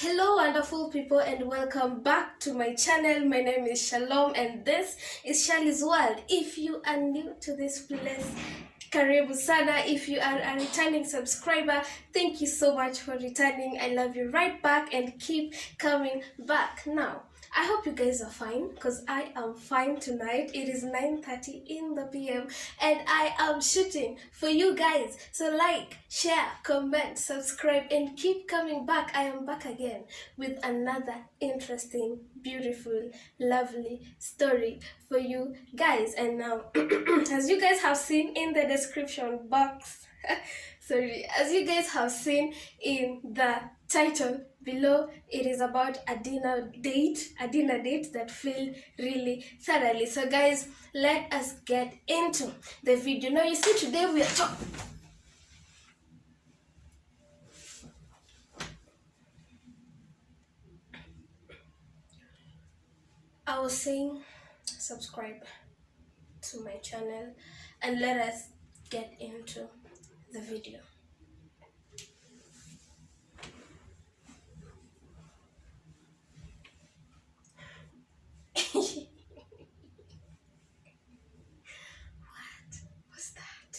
Hello wonderful people and welcome back to my channel. My name is Shalom and this is Shali's World. If you are new to this place, karibu sana. If you are a returning subscriber, thank you so much for returning. I love you right back and keep coming back. Now, I hope you guys are fine because I am fine tonight. It is 9:30 in the PM and I am shooting for you guys. So like, share, comment, subscribe and keep coming back. I am back again with another interesting, beautiful, lovely story for you guys. And now, as you guys have seen in the description box, as you guys have seen in the title below, it is about a dinner date that failed really thoroughly. So guys, let us get into the video. Now you see, today we are talking. I was saying subscribe to my channel and let us get into the video. What was that?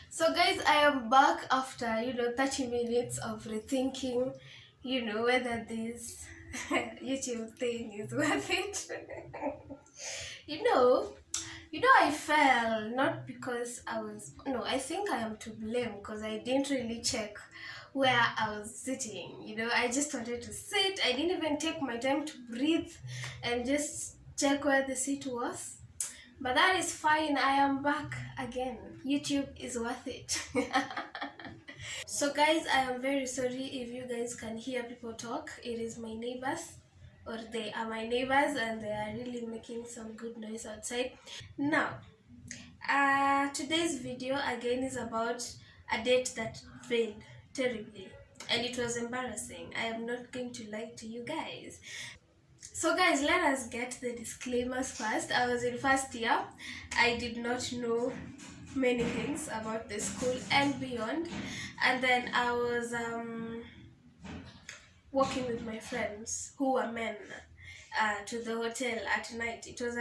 So guys, I am back after 30 minutes of rethinking, whether this YouTube thing is worth it. you know, I fell not because I think I am to blame because I didn't really check where I was sitting. I just wanted to sit. I didn't even take my time to breathe and just check where the seat was. But that is fine. I am back again. YouTube is worth it. So guys, I am very sorry if you guys can hear people talk. It is my neighbors, or they are my neighbors, and they are really making some good noise outside. Now, today's video again is about a date that failed terribly, and it was embarrassing. I am not going to lie to you guys. So guys, let us get the disclaimers first. I was in first year. I did not know many things about the school and beyond. And then I was walking with my friends who were men to the hotel at night. It was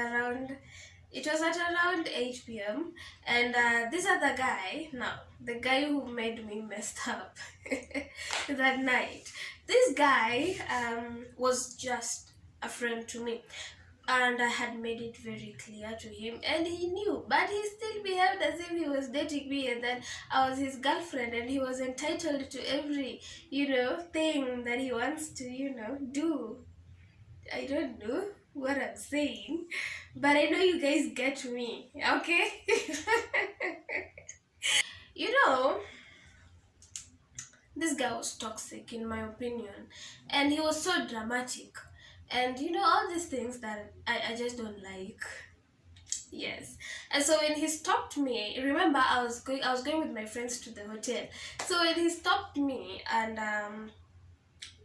at around 8 p.m. And this other guy, now the guy who made me messed up that night, this guy was just a friend to me, and I had made it very clear to him, and he knew, but he still behaved as if he was dating me, and then I was his girlfriend, and he was entitled to every, thing that he wants to, do. I don't know what I'm saying, but I know you guys get me, okay? you know, this guy was toxic in my opinion, and he was so dramatic, and all these things that I just don't like. Yes. And so when he stopped me, remember I was going with my friends to the hotel. So when he stopped me and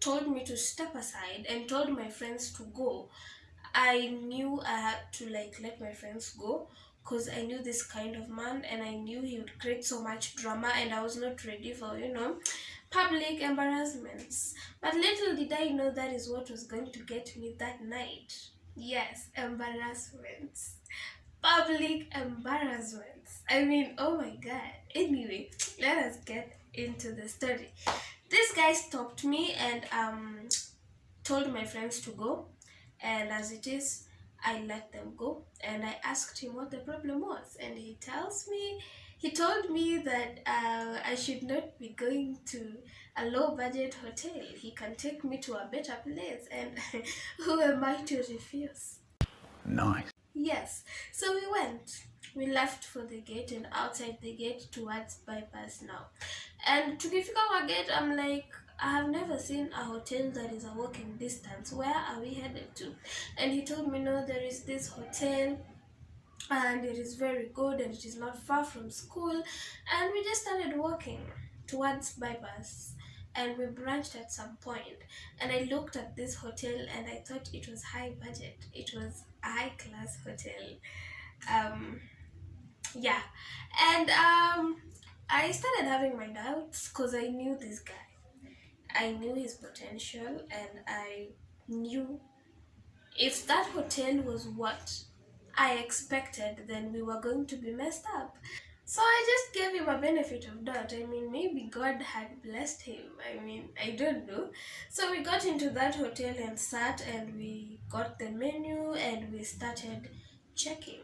told me to step aside and told my friends to go, I knew I had to let my friends go because I knew this kind of man, and I knew he would create so much drama, and I was not ready for, public embarrassments. But little did I know that is what was going to get me that night. Yes, embarrassments. Public embarrassments. I mean, oh my god. Anyway, let us get into the story. This guy stopped me and told my friends to go, and as it is, I let them go, and I asked him what the problem was, and he told me that I should not be going to a low budget hotel. He can take me to a better place, and who am I to refuse? Nice. Yes, so we went. We left for the gate, and outside the gate towards bypass now. And to Gifikawa gate, I'm like, I have never seen a hotel that is a walking distance. Where are we headed to? And he told me, no, there is this hotel and it is very good and it is not far from school. And we just started walking towards bypass, and we branched at some point, and I looked at this hotel and I thought it was high budget, it was a high class hotel. um yeah. And I started having my doubts because I knew this guy, I knew his potential, and I knew if that hotel was what I expected, then we were going to be messed up. So I just gave him a benefit of doubt. I mean, maybe God had blessed him. I mean, I don't know. So we got into that hotel and sat, and we got the menu and we started checking.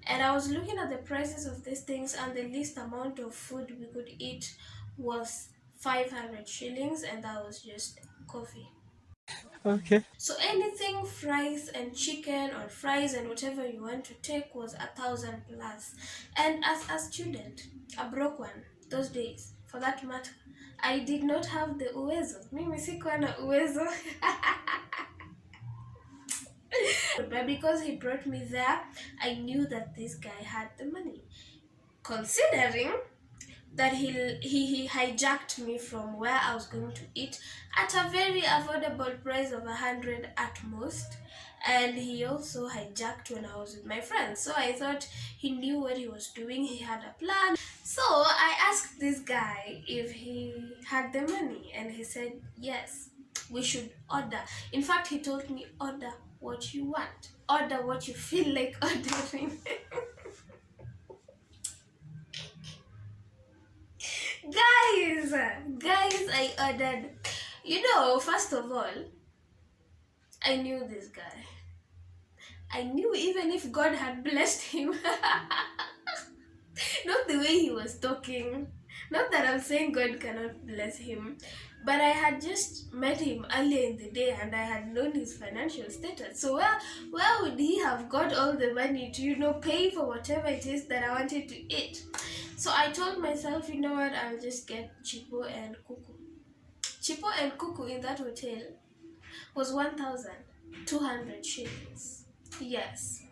And I was looking at the prices of these things, and the least amount of food we could eat was 500 shillings, and that was just coffee. Okay. So anything fries and chicken or fries and whatever you want to take was 1,000 plus. And as a student, a broke one, those days, for that matter, I did not have the uwezo. Mimi sikuwa na uwezo. But because he brought me there, I knew that this guy had the money. Considering that he hijacked me from where I was going to eat at a very affordable price of 100 at most. And he also hijacked when I was with my friends. So I thought he knew what he was doing, he had a plan. So I asked this guy if he had the money, and he said yes, we should order. In fact, he told me, order what you want, order what you feel like ordering. Guys, I ordered. First of all, I knew this guy. I knew even if God had blessed him, not the way he was talking. Not that I'm saying God cannot bless him, but I had just met him earlier in the day and I had known his financial status. So where would he have got all the money to, pay for whatever it is that I wanted to eat? So I told myself, you know what, I'll just get chipo and kuku. Chipo and kuku in that hotel was 1,200 shillings. Yes,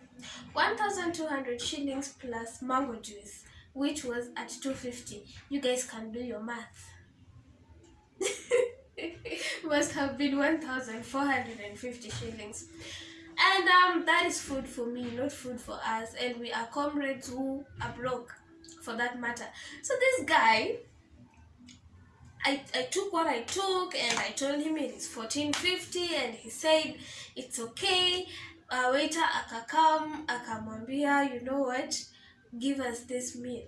1,200 shillings plus mango juice, which was at 250. You guys can do your math. Must have been 1,450 shillings. And that is food for me, not food for us. And we are comrades who are broke, for that matter. So this guy, I took what I took and I told him it is 1450, and he said it's okay. Waiter akakam akamwambia, you know what, give us this meal,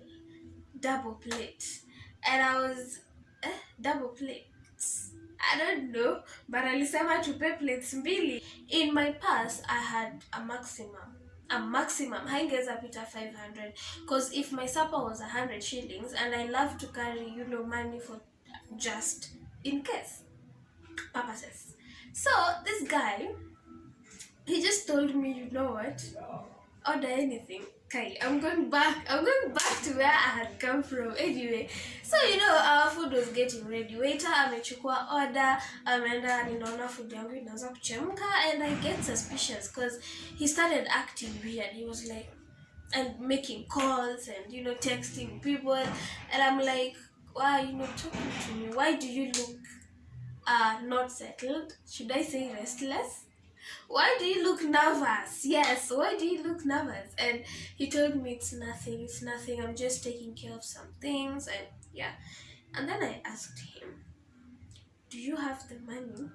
double plate. And I was double plates, I don't know, but alisema tupe plates mbili. In my purse I had a maximum haingeza pita 500, because if my supper was 100 shillings and I love to carry money for just in case purposes. So this guy, he just told me, you know what, order anything. Okay, I'm going back to where I had come from anyway. So our food was getting ready. Waiter amechukua order, ameenda, ninaona food yangu inaanza kuchemka, and I get suspicious because he started acting weird. He was like, and making calls and texting people, and I'm like, why are you not talking to me? Why do you look not settled? Should I say restless? Why do you look nervous? Yes, why do you look nervous? And he told me it's nothing, I'm just taking care of some things. And yeah, and then I asked him, do you have the money?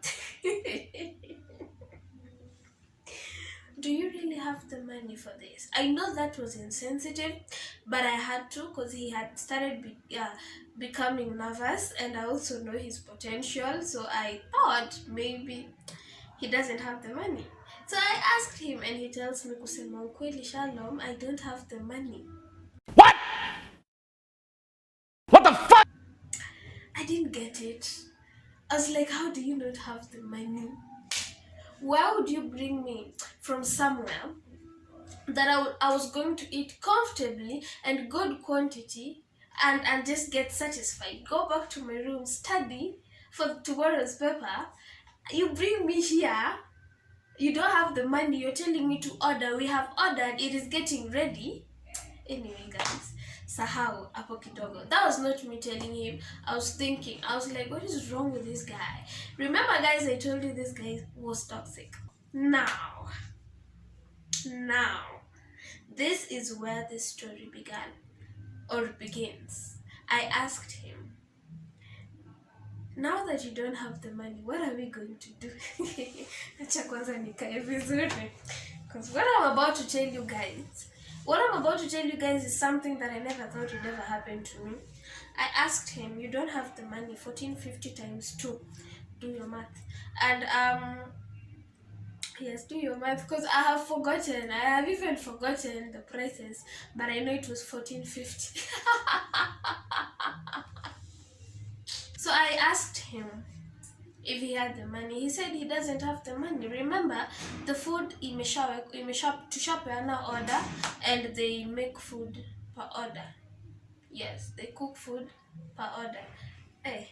Do you really have the money for this? I know that was insensitive, but I had to, because he had started becoming nervous, and I also know his potential. So I thought maybe he doesn't have the money. So I asked him, and he tells me, kusema ukweli Shalom, I don't have the money. What? What the fuck? I didn't get it. I was like, how do you not have the money? Why would you bring me from somewhere that I was going to eat comfortably and good quantity, and just get satisfied, go back to my room, study for tomorrow's paper? You bring me here, You don't have the money, you're telling me to order. We have ordered, it is getting ready. Anyway, guys, sahau hapo kidogo. That was not me telling him. I was thinking, I was like, what is wrong with this guy? Remember, guys, I told you this guy was toxic. Now, this is where this story began or begins. I asked him, now that you don't have the money, what are we going to do? Acha kwanza nikae vizuri. Because what I'm about to tell you guys is something that I never thought would ever happen to me. I asked him, you don't have the money, 1450 times 2. Do your math. And yes, do your math, because I have forgotten. I have even forgotten the prices, but I know it was 1450. So I asked him if he had the money. He said he doesn't have the money. Remember, the food tushapeana order, and they make food per order. Yes, they cook food per order. Hey,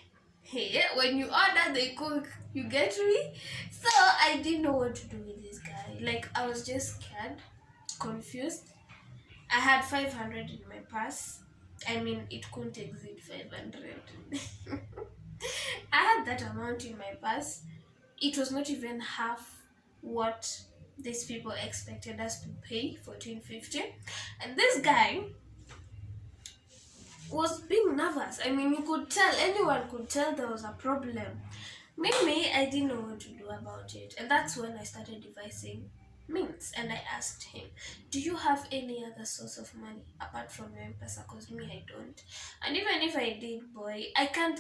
when you order, they cook. You get me? So I didn't know what to do with this guy. Like, I was just scared, confused. I had 500 in my purse. I mean, it couldn't exceed 500. I had that amount in my purse. It was not even half what these people expected us to pay, 1450. And this guy was being nervous. I mean, you could tell, anyone could tell there was a problem. Maybe I didn't know what to do about it. And that's when I started devising means. And I asked him, do you have any other source of money apart from your M-Pesa? Because me, I don't. And even if I did, boy, I can't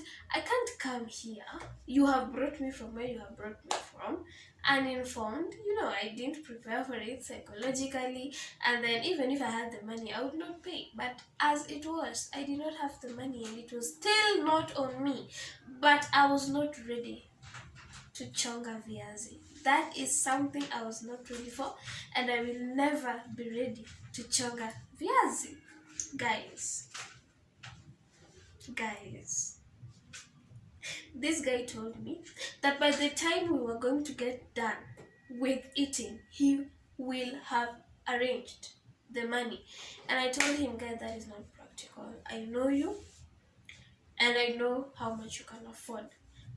come here. You have brought me from where you have brought me from, uninformed. I didn't prepare for it psychologically. And then even if I had the money, I would not pay. But as it was, I did not have the money, and it was still not on me. But I was not ready to chonga viazi. That is something I was not ready for, and I will never be ready to chonga viazi. Guys, this guy told me that by the time we were going to get done with eating, he will have arranged the money. And I told him, guy, that is not practical. I know you, and I know how much you can afford.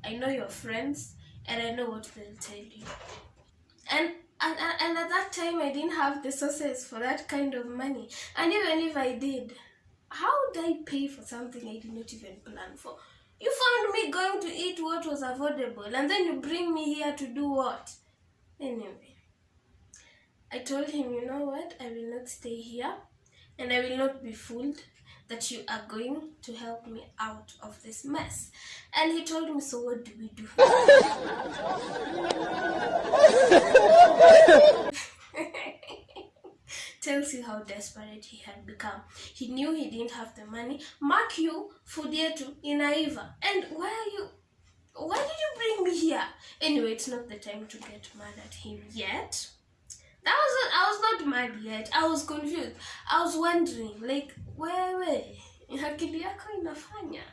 I know your friends, and I know what they'll tell you. And at that time, I didn't have the sources for that kind of money. And even if I did, how would I pay for something I did not even plan for? You found me going to eat what was affordable, and then you bring me here to do what? Anyway, I told him, you know what? I will not stay here, and I will not be fooled that you are going to help me out of this mess. And he told me, so what do we do? Tells you how desperate he had become. He knew he didn't have the money. Mark you, Fudietu, in Aiva. And why did you bring me here? Anyway, it's not the time to get mad at him yet. I was not mad yet. I was confused. I was wondering, like, wewe, akili yako inafanya?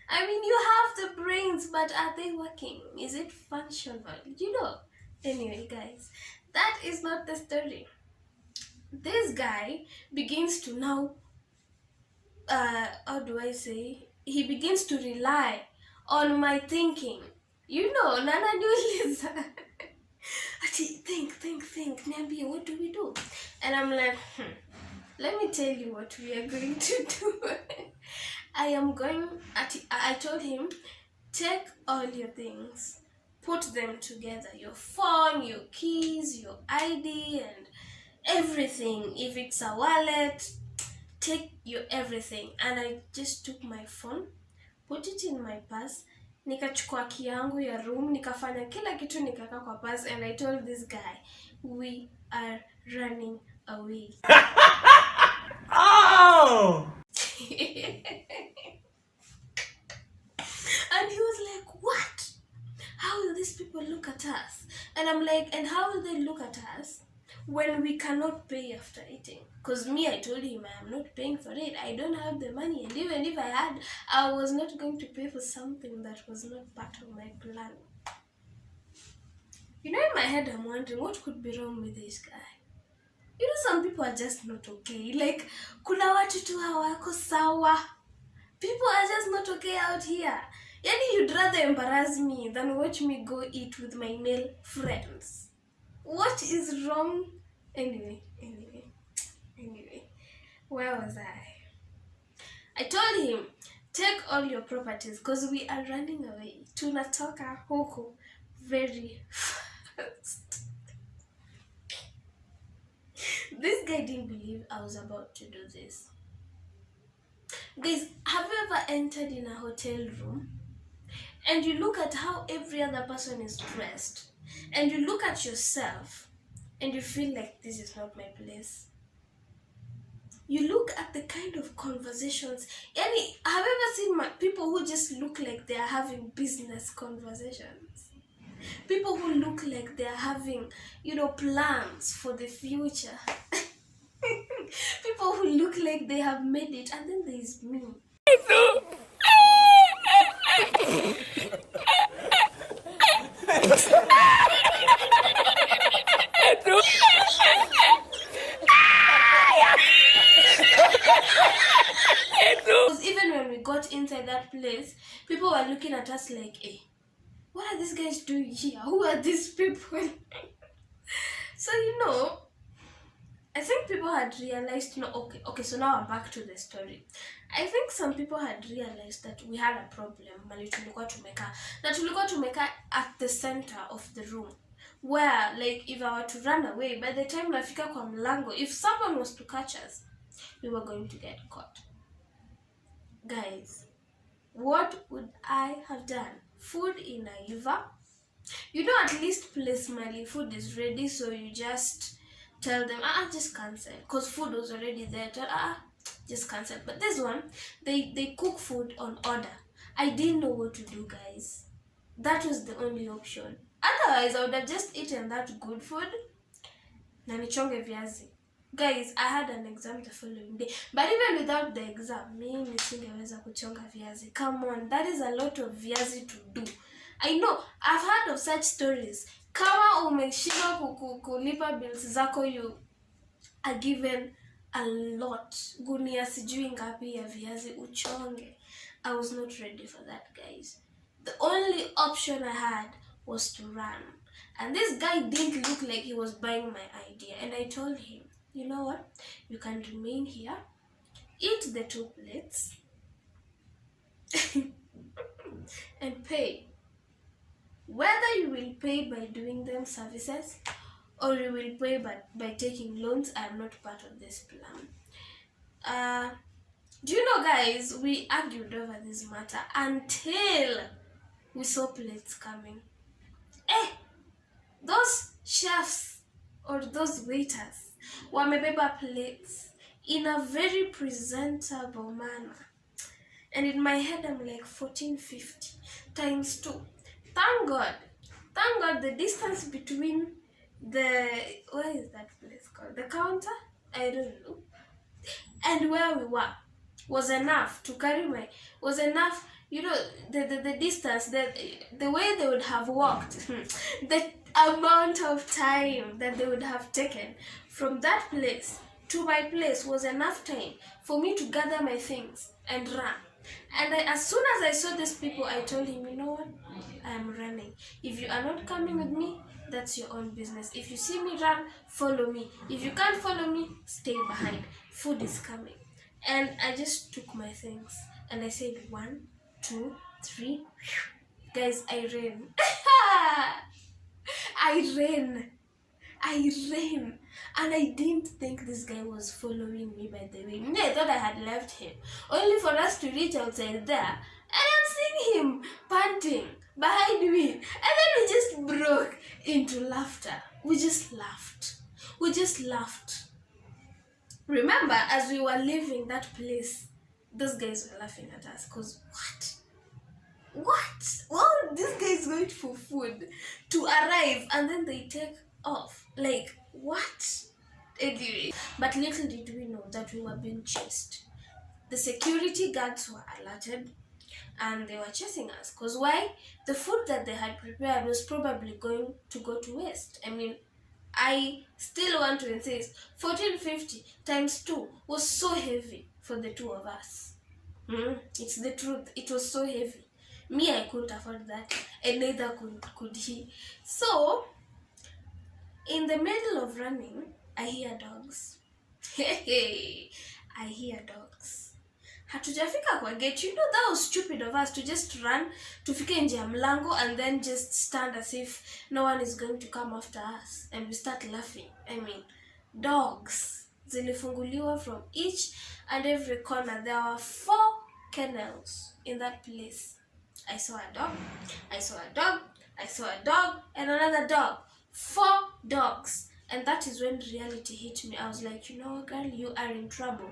I mean, you have the brains, but are they working? Is it functional? Anyway, guys, that is not the story. This guy begins to now, how do I say? He begins to rely on my thinking. Nana Julius. Think. Niambie, what do we do? And I'm like, let me tell you what we are going to do. I told him, take all your things, put them together, your phone, your keys, your ID, and everything. If it's a wallet, take your everything. And I just took my phone, put it in my purse, nikachukua key yangu ya room, nikafanya kila kitu, nikaka kwa purse, and I told this guy, we are running away. Oh! And he was like, what? How will these people look at us? And I'm like, and how will they look at us when we cannot pay after eating? Because me, I told him I am not paying for it. I don't have the money. And even if I had, I was not going to pay for something that was not part of my plan. In my head, I'm wondering what could be wrong with this guy. You know, some people are just not okay. Like, kuna watu tu hawako sawa. People are just not okay out here. Yani, you'd rather embarrass me than watch me go eat with my male friends. What is wrong? Anyway. Where was I? I told him, take all your properties because we are running away. Tunatoka huku very fast. This guy didn't believe I was about to do this. Guys, have you ever entered in a hotel room and you look at how every other person is dressed and you look at yourself and you feel like this is not my place? You look at the kind of conversations. Yani, have you ever seen people who just look like they are having business conversations? People who look like they are having, plans for the future. People who look like they have made it, and then there is me. Because even when we got inside that place, people were looking at us like, hey, what are these guys doing here? Who are these people? So, I think people had realized, okay, so now I'm back to the story. I think some people had realized that we had a problem. Tulikuwa tumeka at the center of the room. Where, like, if I were to run away, by the time nafika kwa mlango, if someone was to catch us, we were going to get caught. Guys, what would I have done? Food in Aiva? At least place Mali food is ready, so you just tell them, just cancel. Because food was already there. Just cancel. But this one, they cook food on order. I didn't know what to do, guys. That was the only option. Otherwise, I would have just eaten that good food. Na nichonge viazi. Guys, I had an exam the following day. But even without the exam, mimi singeweza kuchonga viazi. Come on, that is a lot of viazi to do. I know, I've heard of such stories. Kama umeshindwa kulipa bills zako, you are given a lot. Gunia sijui ngapi ya viazi uchonge. I was not ready for that, guys. The only option I had was to run. And this guy didn't look like he was buying my idea. And I told him, you know what? You can remain here, eat the 2 plates, and pay. Whether you will pay by doing them services or you will pay by taking loans, I am not part of this plan. Do you know, guys, we argued over this matter until we saw plates coming. Those chefs or those waiters wamebeba plates in a very presentable manner. And in my head, I'm like 1450 times 2. Thank God the distance between what is that place called? The counter? I don't know. And where we were was enough to carry was enough, the distance, the way they would have walked, the amount of time that they would have taken from that place to my place was enough time for me to gather my things and run. And as soon as I saw these people, I told him, you know what? I am running. If you are not coming with me, that's your own business. If you see me run, follow me. If you can't follow me, stay behind. Food is coming. And I just took my things and I said 1, 2, 3. Guys, I ran. I ran. And I didn't think this guy was following me, by the way. I thought I had left him. Only for us to reach outside there. And I'm seeing him panting behind me. And then we just broke into laughter. We just laughed. Remember, as we were leaving that place, those guys were laughing at us. Because what? Well, this guy is going for food to arrive and then they take off. Like, what? Anyway, but little did we know that we were being chased. The security guards were alerted. and they were chasing us. Because why? The food that they had prepared was probably going to go to waste. I mean, I still want to insist 1450 times 2 was so heavy for the two of us. It's the truth. It was so heavy. Me, I couldn't afford that, and neither could he. So, in the middle of running, I hear dogs. Hey, I hear dogs. Hatujafika kwa gate. You know that was stupid of us to just run tufike nje ya mlango and then just stand as if no one is going to come after us, and we start laughing. I mean, dogs zilifunguliwa from each and every corner. There were 4 kennels in that place. I saw a dog, I saw a dog, I saw a dog, and another dog. 4 dogs. And that is when reality hit me. I was like, you know, girl, you are in trouble.